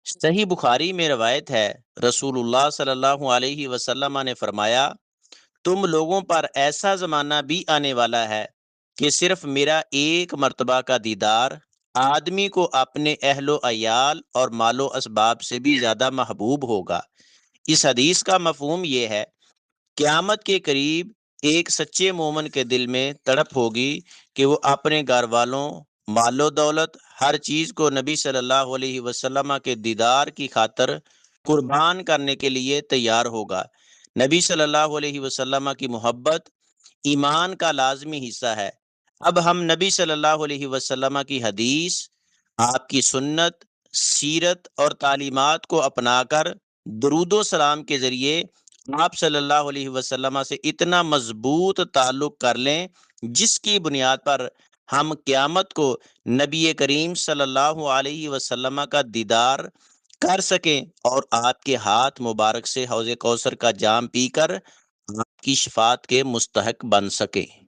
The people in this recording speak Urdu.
صحیح بخاری میں روایت ہے، رسول اللہ صلی اللہ علیہ وسلم نے فرمایا، تم لوگوں پر ایسا زمانہ بھی آنے والا ہے کہ صرف میرا ایک مرتبہ کا دیدار آدمی کو اپنے اہل و عیال اور مال و اسباب سے بھی زیادہ محبوب ہوگا۔ اس حدیث کا مفہوم یہ ہے، قیامت کے قریب ایک سچے مومن کے دل میں تڑپ ہوگی کہ وہ اپنے گھر والوں، مال و دولت، ہر چیز کو نبی صلی اللہ علیہ وسلم کے دیدار کی خاطر قربان کرنے کے لیے تیار ہوگا۔ نبی صلی اللہ علیہ وسلم کی محبت ایمان کا لازمی حصہ ہے۔ اب ہم نبی صلی اللہ علیہ وسلم کی حدیث، آپ کی سنت، سیرت اور تعلیمات کو اپنا کر درود و سلام کے ذریعے آپ صلی اللہ علیہ وسلم سے اتنا مضبوط تعلق کر لیں جس کی بنیاد پر ہم قیامت کو نبی کریم صلی اللہ علیہ وسلم کا دیدار کر سکیں اور آپ کے ہاتھ مبارک سے حوض کوثر کا جام پی کر آپ کی شفاعت کے مستحق بن سکیں۔